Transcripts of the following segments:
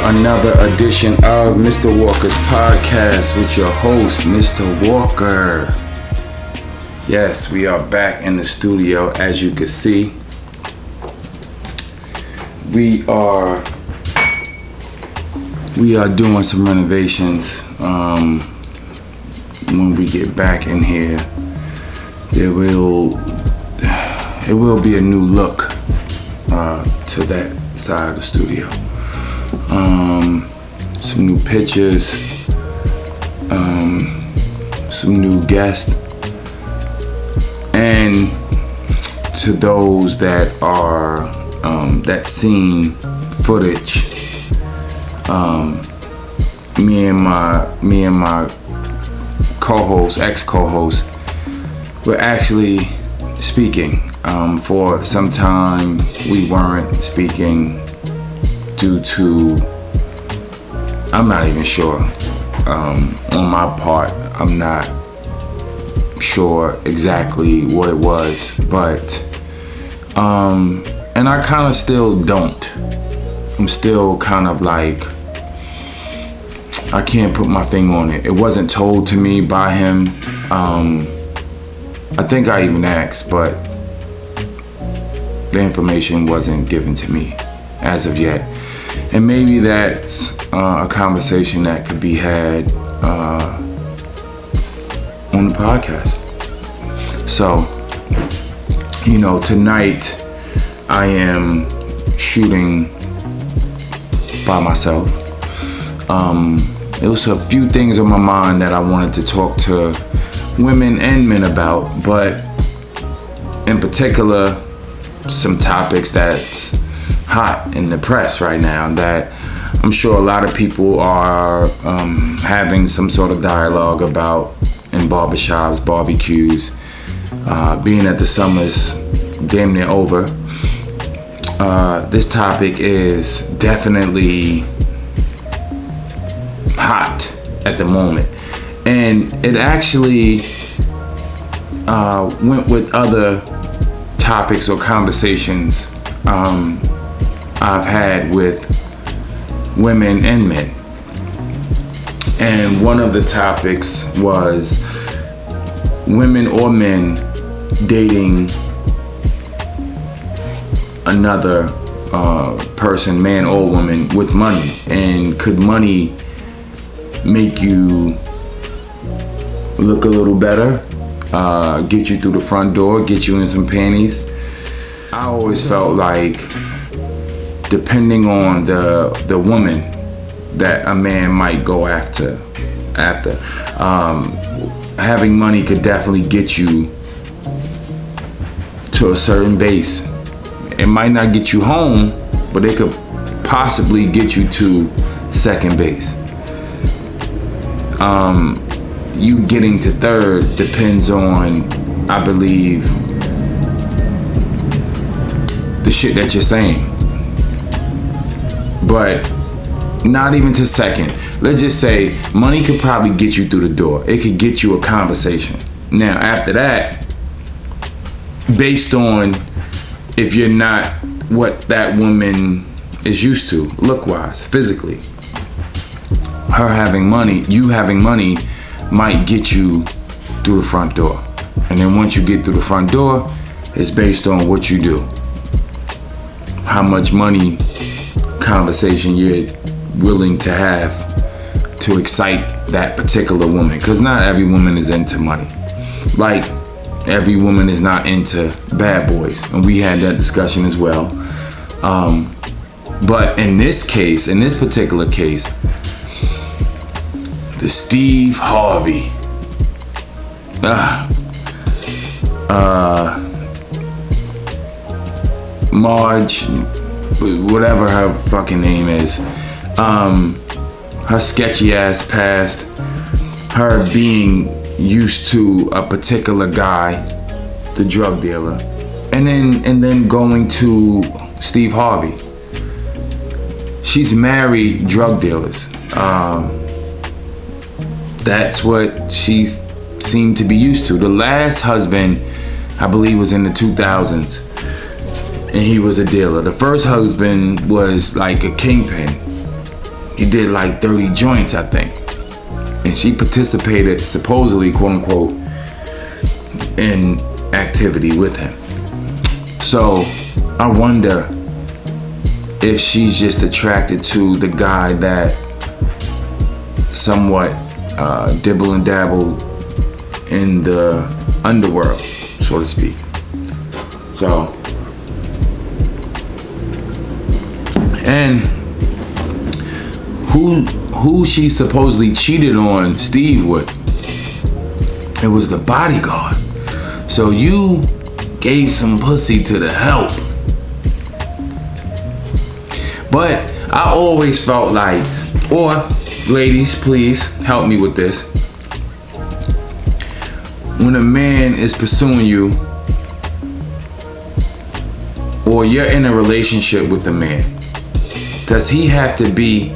another edition of Mr. Walker's podcast with your host, Mr. Walker. Yes, we are back in the studio, as you can see. We are doing some renovations. When we get back in here, it will be a new look to that side of the studio. Some new pictures, some new guests, and to those that are that seen footage, me and my co-host, ex-co-host, we're actually speaking. For some time we weren't speaking due to, I'm not even sure. On my part, I'm not sure exactly what it was, but and I kind of still don't. I'm still kind of like, I can't put my finger on it. It wasn't told to me by him. I think I even asked, but the information wasn't given to me as of yet. And maybe that's a conversation that could be had on the podcast. So, tonight I am shooting by myself. There was a few things on my mind that I wanted to talk to women and men about, but in particular, some topics that's hot in the press right now that I'm sure a lot of people are having some sort of dialogue about in barbershops, barbecues, being that the summer's damn near over. This topic is definitely hot at the moment, and it actually went with other topics or conversations I've had with women and men. And one of the topics was women or men dating another person, man or woman, with money. And could money make you look a little better, get you through the front door, get you in some panties? I always felt like, depending on the woman that a man might go after, having money could definitely get you to a certain base. It might not get you home, but it could possibly get you to second base. You getting to third depends on, I believe, the shit that you're saying. But not even to second. Let's just say money could probably get you through the door. It could get you a conversation. Now, after that, based on if you're not what that woman is used to, look-wise, physically, her having money, you having money, might get you through the front door. And then once you get through the front door, it's based on what you do. How much money conversation you're willing to have to excite that particular woman. Because not every woman is into money. Like, every woman is not into bad boys. And we had that discussion as well. But in this particular case, the Steve Harvey, Marge, whatever her fucking name is, her sketchy ass past, her being used to a particular guy, the drug dealer, and then going to Steve Harvey. She's married drug dealers. That's what she seemed to be used to. The last husband, I believe, was in the 2000s. and he was a dealer. The first husband was like a kingpin. he did like 30 joints, I think. And she participated, supposedly, quote unquote, in activity with him. So I wonder if she's just attracted to the guy that somewhat dibble and dabble in the underworld, so to speak. So, and who she supposedly cheated on Steve with, it was the bodyguard. So you gave some pussy to the help. But I always felt like, or ladies, please help me with this. When a man is pursuing you, or you're in a relationship with a man, does he have to be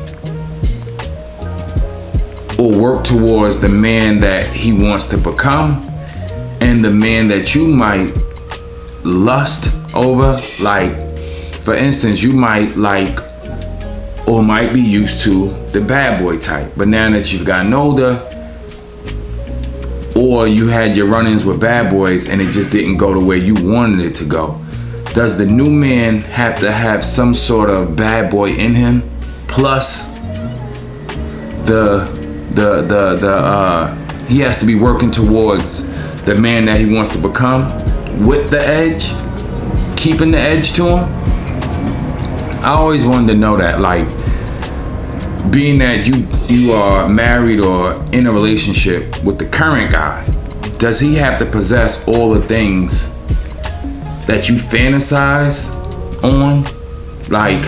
or work towards the man that he wants to become and the man that you might lust over? Like, for instance, you might like or might be used to the bad boy type, but now that you've gotten older, or you had your run-ins with bad boys and it just didn't go the way you wanted it to go, does the new man have to have some sort of bad boy in him, plus he has to be working towards the man that he wants to become with the edge, keeping the edge to him? I always wanted to know that, like, being that you are married or in a relationship with the current guy, does he have to possess all the things that you fantasize on? Like,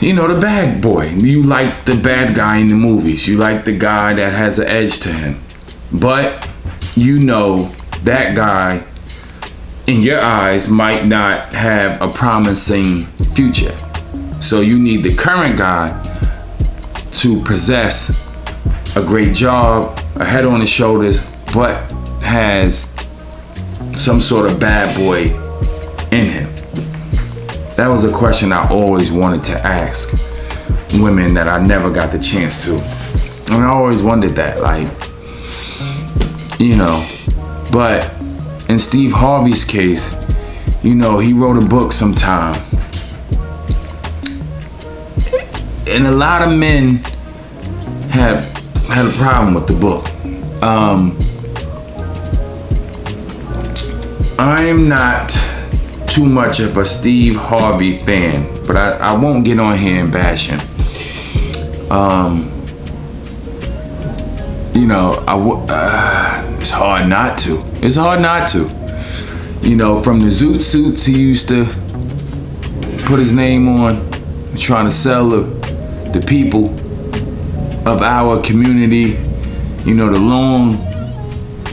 you know, the bad boy. You like the bad guy in the movies. You like the guy that has an edge to him. But you know that guy, in your eyes, might not have a promising future. So you need the current guy to possess a great job, a head on his shoulders, but has some sort of bad boy in him. That was a question I always wanted to ask women that I never got the chance to. And I always wondered that, like, you know. But in Steve Harvey's case, you know, he wrote a book sometime. And a lot of men had a problem with the book. I'm not too much of a Steve Harvey fan, but I won't get on here and bash him. You know, it's hard not to. It's hard not to. You know, from the Zoot Suits he used to put his name on, trying to sell the people of our community, you know, the long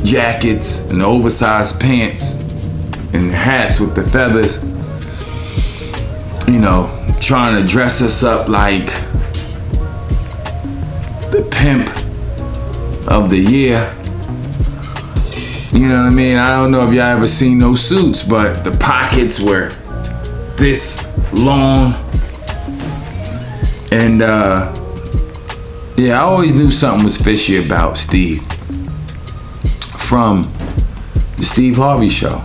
jackets and the oversized pants and hats with the feathers, you know, trying to dress us up like the pimp of the year. You know what I mean? I don't know if y'all ever seen those suits, but the pockets were this long. And yeah, I always knew something was fishy about Steve from the Steve Harvey show.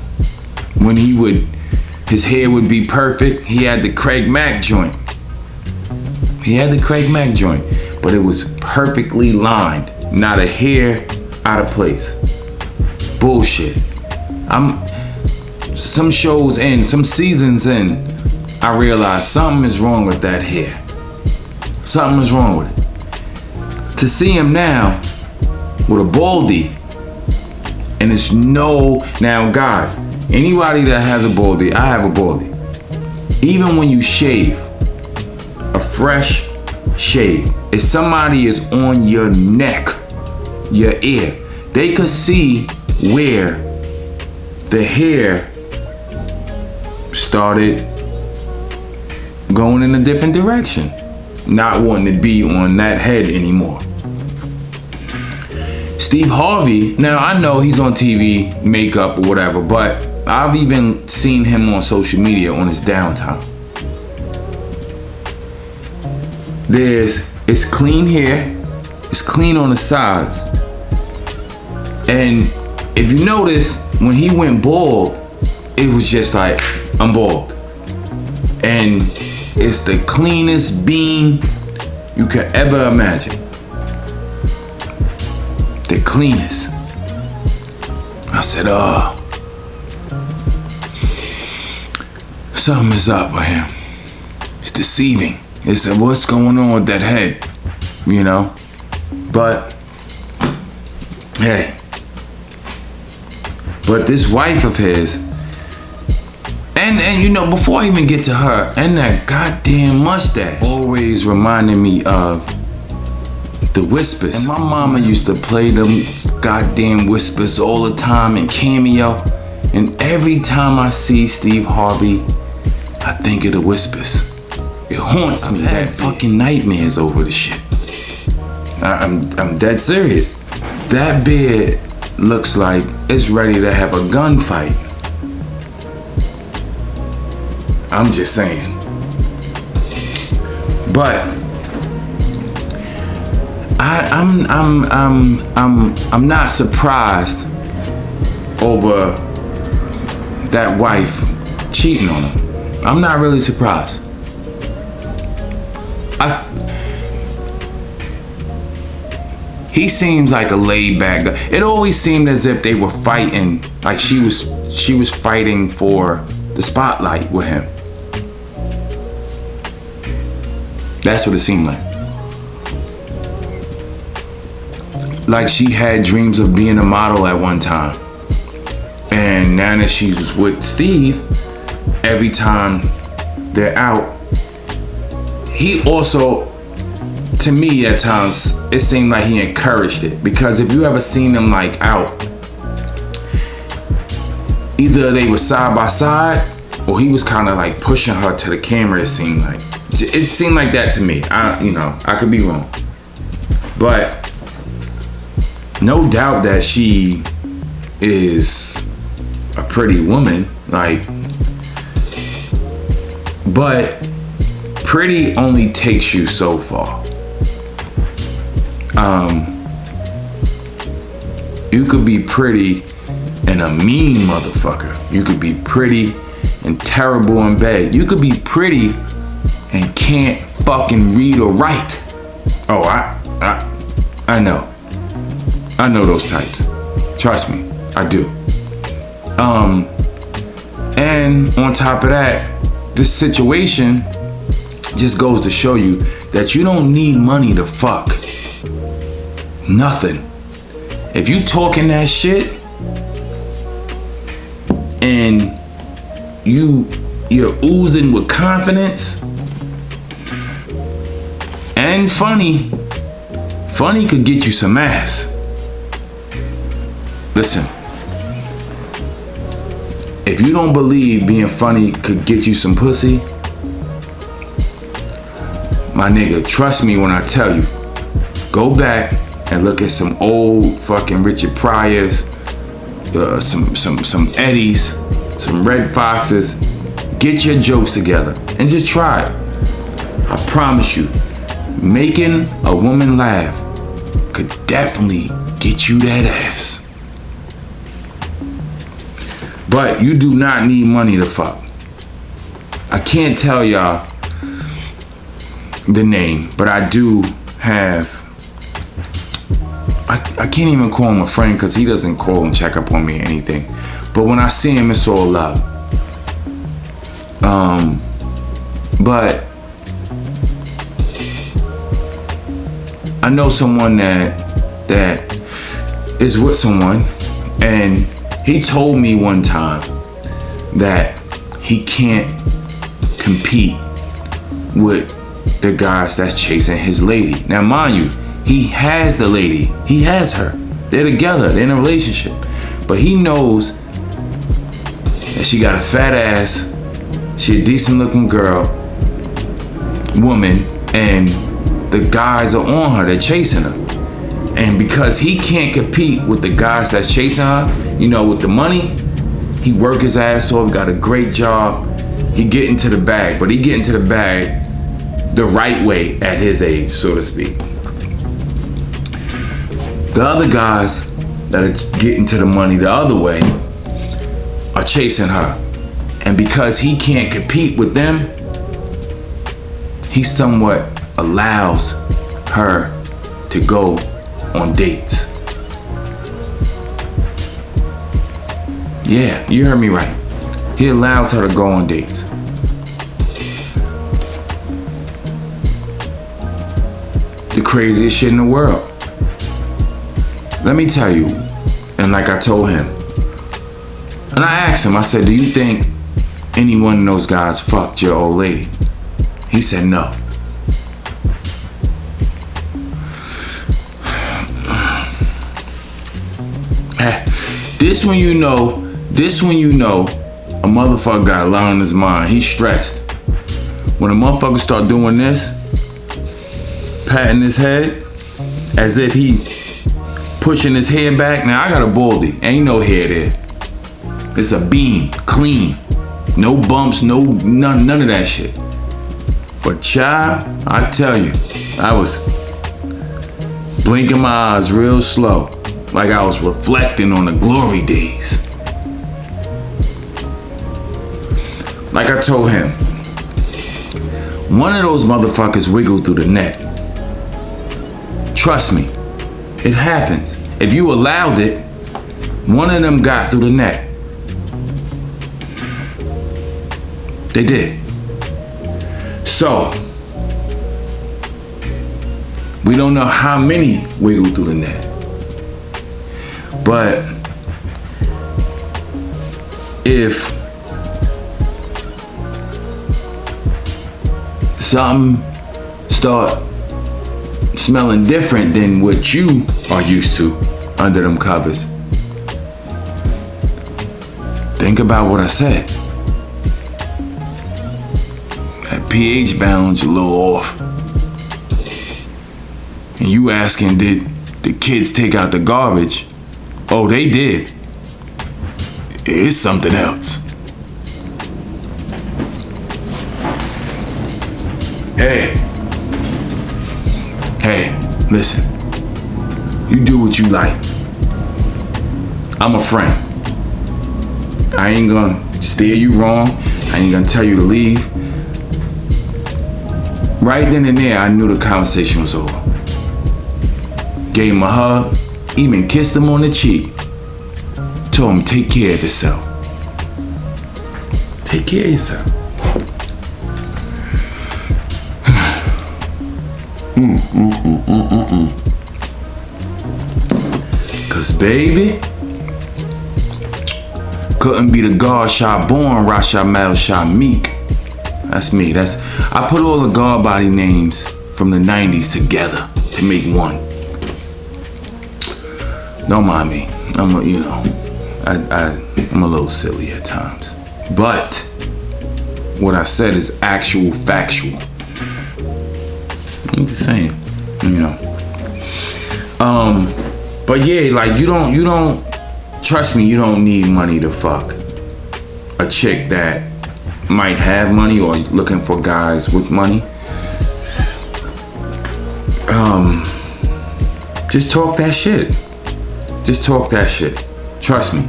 When his hair would be perfect, he had the Craig Mack joint. But it was perfectly lined, not a hair out of place. Bullshit. Some shows in, some seasons in, I realized something is wrong with that hair. Something is wrong with it. To see him now with a baldy, and it's now guys, anybody that has a baldy, I have a baldy. Even when you shave, a fresh shave, if somebody is on your neck, your ear, they could see where the hair started going in a different direction, not wanting to be on that head anymore. Steve Harvey, now I know he's on TV, makeup or whatever, but I've even seen him on social media on his downtime. it's clean here, it's clean on the sides. And if you notice, when he went bald, it was just like, I'm bald. And it's the cleanest bean you could ever imagine. The cleanest. I said, something is up with him. It's deceiving. It's what's going on with that head, you know? But, hey. But this wife of his, and you know, before I even get to her, and that goddamn mustache always reminded me of the Whispers. And my mama used to play them goddamn Whispers all the time in Cameo. And every time I see Steve Harvey, I think of the Whispers. It haunts me. That fucking nightmares over the shit. I'm dead serious. That beard looks like it's ready to have a gunfight. I'm just saying. But I'm not surprised over that wife cheating on him. I'm not really surprised. He seems like a laid back guy. It always seemed as if they were fighting, like she was fighting for the spotlight with him. That's what it seemed like. Like she had dreams of being a model at one time. And now that she's with Steve, every time they're out, he also, to me at times, it seemed like he encouraged it. Because if you ever seen them like out, either they were side by side or he was kind of like pushing her to the camera, it seemed like. It seemed like that to me. I could be wrong. But no doubt that she is a pretty woman, like, but pretty only takes you so far. You could be pretty and a mean motherfucker. You could be pretty and terrible in bed. You could be pretty and can't fucking read or write. Oh, I know. I know those types. Trust me, I do. And on top of that, this situation just goes to show you that you don't need money to fuck. Nothing. If you talking that shit and you're oozing with confidence and funny could get you some ass. Listen, if you don't believe being funny could get you some pussy, my nigga, trust me when I tell you, go back and look at some old fucking Richard Pryors, some Eddies, some Red Foxes. Get your jokes together and just try it. I promise you, making a woman laugh could definitely get you that ass. But you do not need money to fuck. I can't tell y'all the name, but I do have, I can't even call him a friend because he doesn't call and check up on me or anything. But when I see him, it's all love. But I know someone that is with someone, and he told me one time that he can't compete with the guys that's chasing his lady. Now, mind you, he has the lady. He has her. They're together. They're in a relationship. But he knows that she got a fat ass. She a decent looking woman, and the guys are on her. They're chasing her. And because he can't compete with the guys that's chasing her, you know, with the money, he work his ass off, got a great job. He get into the bag, but he get into the bag the right way at his age, so to speak. The other guys that are getting to the money the other way are chasing her. And because he can't compete with them, he somewhat allows her to go on dates. Yeah, you heard me right. He allows her to go on dates. The craziest shit in the world. Let me tell you, and like I told him, and I asked him, I said, do you think any one of those guys fucked your old lady? He said no. This when you know a motherfucker got a lot on his mind. He's stressed. When a motherfucker start doing this, patting his head as if he pushing his hair back. Now I got a baldy, ain't no hair there. It's a beam, clean, no bumps, none of that shit. But child, I tell you, I was blinking my eyes real slow, like I was reflecting on the glory days. Like I told him, one of those motherfuckers wiggled through the net. Trust me, it happens. If you allowed it, one of them got through the net. They did. So, we don't know how many wiggled through the net. But if something start smelling different than what you are used to under them covers, think about what I said. That pH balance a little off. And you asking, did the kids take out the garbage? Oh, they did. It's something else. Hey, listen. You do what you like. I'm a friend. I ain't gonna steer you wrong. I ain't gonna tell you to leave. Right then and there, I knew the conversation was over. Gave him a hug, even kissed him on the cheek. Told him, take care of yourself. Take care of yourself. Cause baby, couldn't be the God shot born, Rashamel shot meek. That's me. I put all the God body names from the 90s together to make one. Don't mind me. I'm a little silly at times. But what I said is actual factual. I'm just saying, But yeah, like you don't trust me, you don't need money to fuck a chick that might have money or looking for guys with money. Just talk that shit. Just talk that shit. Trust me.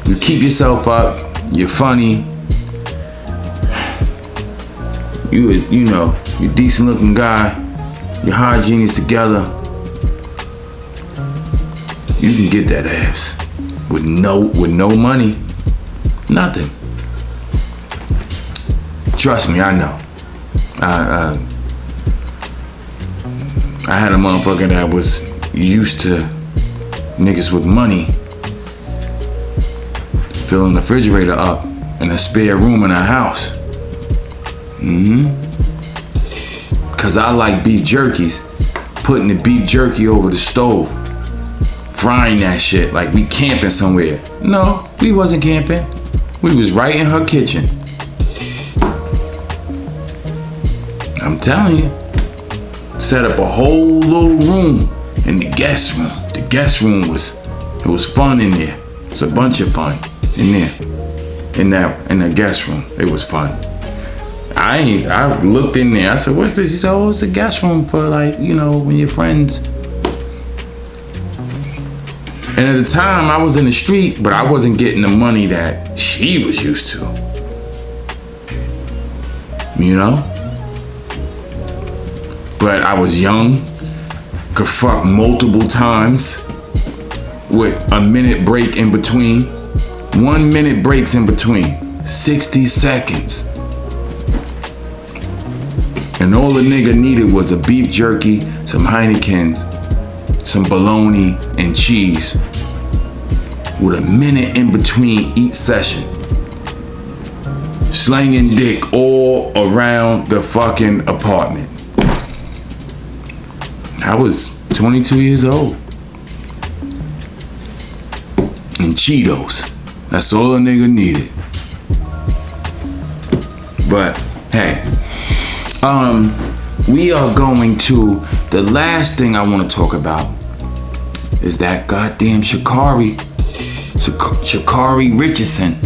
You keep yourself up, you're funny. You're a decent looking guy, your hygiene is together. You can get that ass with no money, nothing. Trust me, I know. I had a motherfucker that was used to niggas with money filling the refrigerator up in a spare room in a house. Cause I like beef jerkies, putting the beef jerky over the stove, frying that shit like we camping somewhere. No, we wasn't camping. We was right in her kitchen. I'm telling you. Set up a whole little room in the guest room. The guest room it was fun in there. It was a bunch of fun in there. In the guest room. It was fun. I looked in there. I said, what's this? He said, oh, it's a guest room for like, you know, when your friends. And at the time I was in the street, but I wasn't getting the money that she was used to. You know? But I was young, could fuck multiple times with a minute break in between. 1 minute breaks in between. 60 seconds. And all the nigga needed was a beef jerky, some Heinekens, some bologna, and cheese. With a minute in between each session. Slanging dick all around the fucking apartment. I was 22 years old. And Cheetos. That's all a nigga needed. But, hey. We are going to, the last thing I want to talk about is that goddamn Sha'Carri Richardson.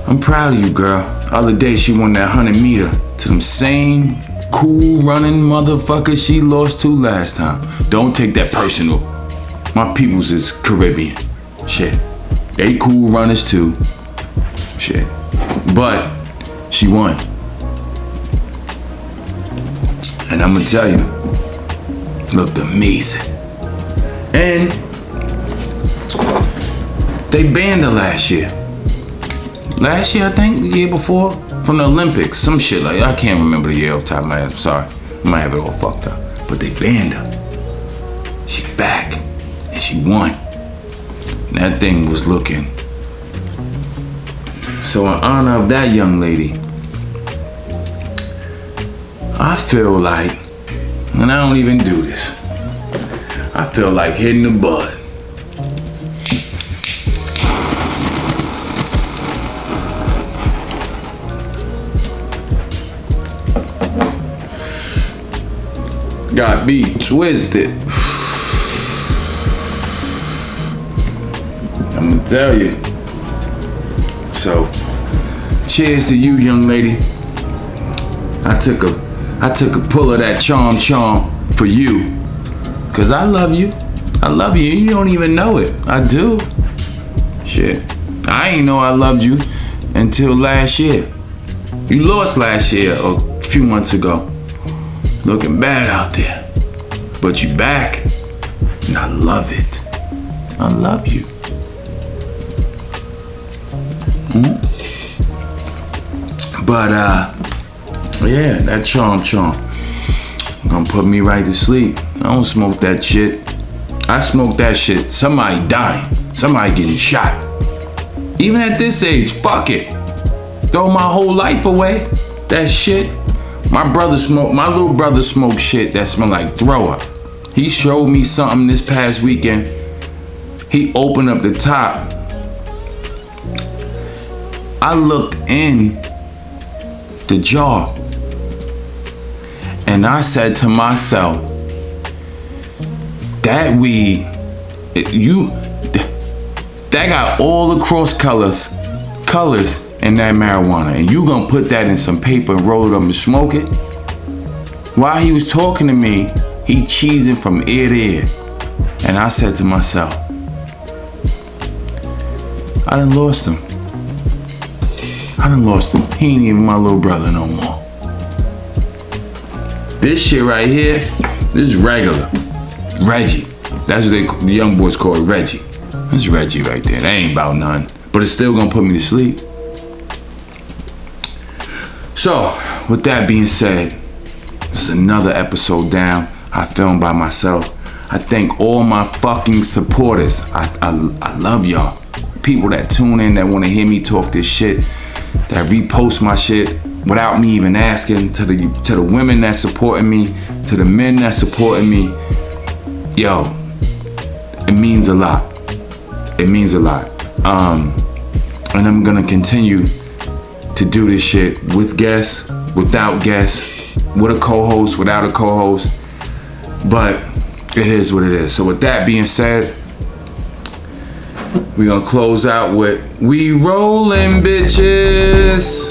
I'm proud of you, girl. The other day she won that 100 meter to them same cool running motherfuckers she lost to last time. Don't take that personal. My peoples is Caribbean. Shit. They cool runners too. Shit. But she won. And I'm gonna tell you, looked amazing. And they banned her last year. Last year, I think, the year before, from the Olympics, some shit like, I can't remember the year off the top of my head, I'm sorry. I might have it all fucked up. But they banned her. She back, and she won. And that thing was looking. So in honor of that young lady, I feel like, and I don't even do this, I feel like hitting the bud. Got me twisted. I'm gonna tell you. So, cheers to you, young lady. I took a pull of that charm for you. Cause I love you. I love you. You don't even know it. I do. Shit. I ain't know I loved you until last year. You lost last year or a few months ago. Looking bad out there. But you back. And I love it. I love you. But yeah, that charm gonna put me right to sleep. I don't smoke that shit. I smoke that shit. Somebody dying. Somebody getting shot. Even at this age, fuck it. Throw my whole life away. That shit. My little brother smoked shit that smelled like throw up. He showed me something this past weekend. He opened up the top. I looked in the jar and I said to myself, that weed, that got all the cross colors in that marijuana, and you gonna put that in some paper and roll it up and smoke it? While he was talking to me, he cheesing from ear to ear. And I said to myself, I done lost him. He ain't even my little brother no more. This shit right here, this is regular. Reggie. That's what the young boys call it, Reggie. That's Reggie right there. That ain't about none. But it's still gonna put me to sleep. So, with that being said, this is another episode down. I filmed by myself. I thank all my fucking supporters. I love y'all. People that tune in, that want to hear me talk this shit, that repost my shit without me even asking, to the women that supporting me, to the men that supporting me. Yo, it means a lot. It means a lot. And I'm gonna continue to do this shit with guests, without guests, with a co-host, without a co-host. But it is what it is. So with that being said, we're gonna close out with "We Rollin' Bitches."